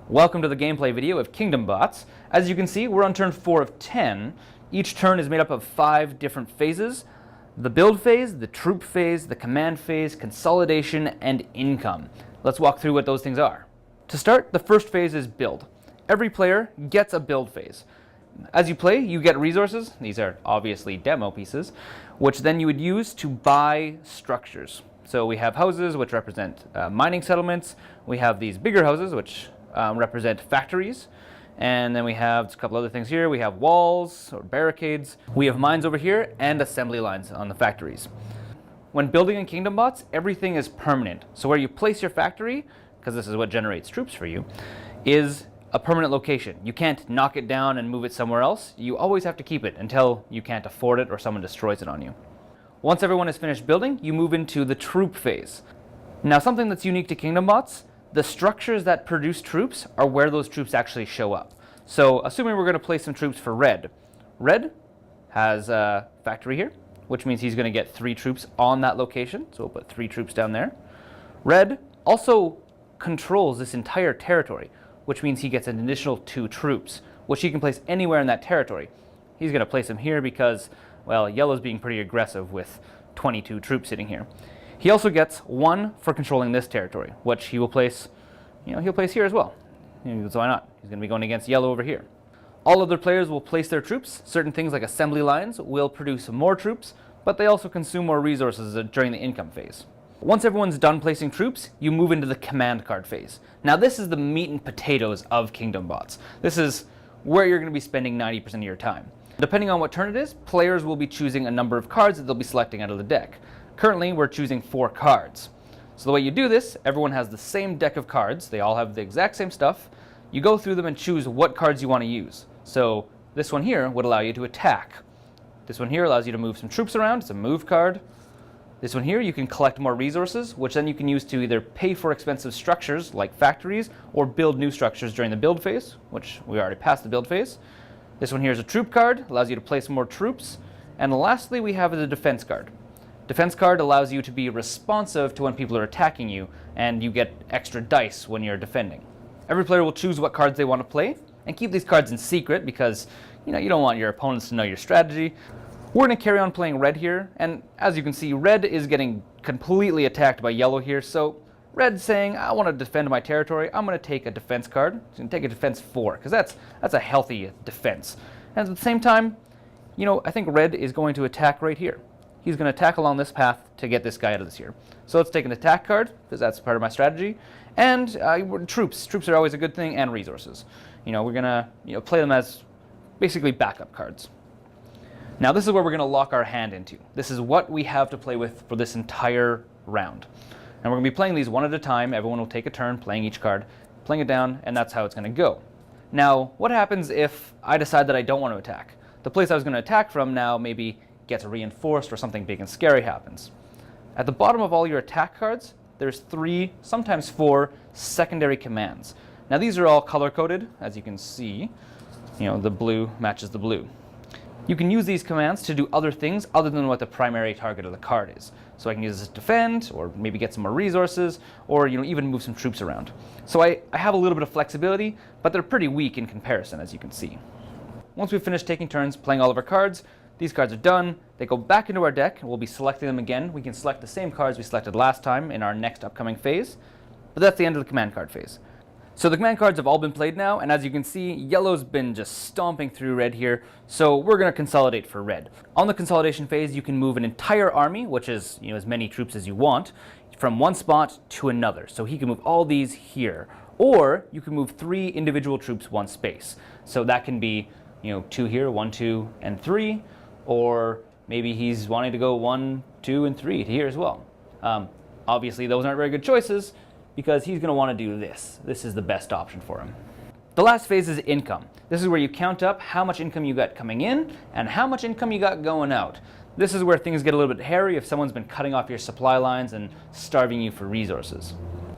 Welcome to the gameplay video of Kingdom Bots. As you can see, we're on turn 4 of 10. Each turn is made up of 5 different phases: the build phase, the troop phase, the command phase, consolidation, and income. Let's walk through what those things are. To start, the first phase is build. Every player gets a build phase. As you play, you get resources. These are obviously demo pieces, which then you would use to buy structures. So we have houses, which represent mining settlements. We have these bigger houses, which represent factories. And then we have a couple other things here. We have walls or barricades. We have mines over here and assembly lines on the factories. When building in Kingdom Bots, everything is permanent. So where you place your factory, because this is what generates troops for you, is a permanent location. You can't knock it down and move it somewhere else. You always have to keep it until you can't afford it or someone destroys it on you. Once everyone is finished building, you move into the troop phase. Now, something that's unique to Kingdom Bots, the structures that produce troops are where those troops actually show up. So assuming we're going to place some troops for Red. Red has a factory here, which means he's going to get 3 troops on that location. So we'll put 3 troops down there. Red also controls this entire territory, which means he gets an additional 2 troops, which he can place anywhere in that territory. He's going to place them here because, well, Yellow's being pretty aggressive with 22 troops sitting here. He also gets 1 for controlling this territory, which he will place, he'll place here as well. So why not? He's going to be going against Yellow over here. All other players will place their troops. Certain things like assembly lines will produce more troops, but they also consume more resources during the income phase. Once everyone's done placing troops, you move into the command card phase. Now this is the meat and potatoes of Kingdom Bots. This is where you're going to be spending 90% of your time. Depending on what turn it is, players will be choosing a number of cards that they'll be selecting out of the deck. Currently, we're choosing 4 cards. So the way you do this, everyone has the same deck of cards. They all have the exact same stuff. You go through them and choose what cards you want to use. So this one here would allow you to attack. This one here allows you to move some troops around. It's a move card. This one here, you can collect more resources, which then you can use to either pay for expensive structures like factories or build new structures during the build phase, which we already passed the build phase. This one here is a troop card, allows you to place more troops. And lastly, we have the defense card. Defense card allows you to be responsive to when people are attacking you, and you get extra dice when you're defending. Every player will choose what cards they want to play, and keep these cards in secret because you don't want your opponents to know your strategy. We're going to carry on playing Red here, and as you can see, Red is getting completely attacked by Yellow here, so Red's saying, I want to defend my territory, I'm going to take a defense card. He's going to take a defense 4, because that's a healthy defense. And at the same time, I think Red is going to attack right here. He's going to attack along this path to get this guy out of this here. So let's take an attack card, because that's part of my strategy. And troops. Troops are always a good thing, and resources. We're going to play them as basically backup cards. Now this is where we're going to lock our hand into. This is what we have to play with for this entire round. And we're going to be playing these one at a time. Everyone will take a turn playing each card, playing it down, and that's how it's going to go. Now, what happens if I decide that I don't want to attack? The place I was going to attack from now maybe gets reinforced or something big and scary happens. At the bottom of all your attack cards, there's 3, sometimes 4 secondary commands. Now these are all color-coded, as you can see. The blue matches the blue. You can use these commands to do other things other than what the primary target of the card is. So I can use this to defend, or maybe get some more resources, or even move some troops around. So I have a little bit of flexibility, but they're pretty weak in comparison, as you can see. Once we've finished taking turns playing all of our cards, these cards are done. They go back into our deck, and we'll be selecting them again. We can select the same cards we selected last time in our next upcoming phase, but that's the end of the command card phase. So the command cards have all been played now, and as you can see, Yellow's been just stomping through Red here, so we're going to consolidate for Red. On the consolidation phase, you can move an entire army, which is as many troops as you want, from one spot to another. So he can move all these here, or you can move 3 individual troops one space. So that can be 2 here, 1, 2, and 3, or maybe he's wanting to go 1, 2, and 3 to here as well. Obviously, those aren't very good choices, because he's going to want to do this. This is the best option for him. The last phase is income. This is where you count up how much income you got coming in and how much income you got going out. This is where things get a little bit hairy if someone's been cutting off your supply lines and starving you for resources.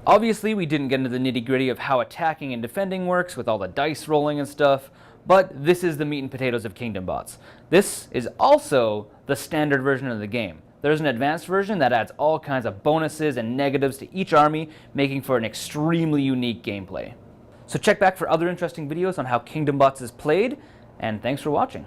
Obviously, we didn't get into the nitty-gritty of how attacking and defending works with all the dice rolling and stuff, but this is the meat and potatoes of Kingdom Bots. This is also the standard version of the game. There's an advanced version that adds all kinds of bonuses and negatives to each army, making for an extremely unique gameplay. So check back for other interesting videos on how Kingdom Bots is played, and thanks for watching.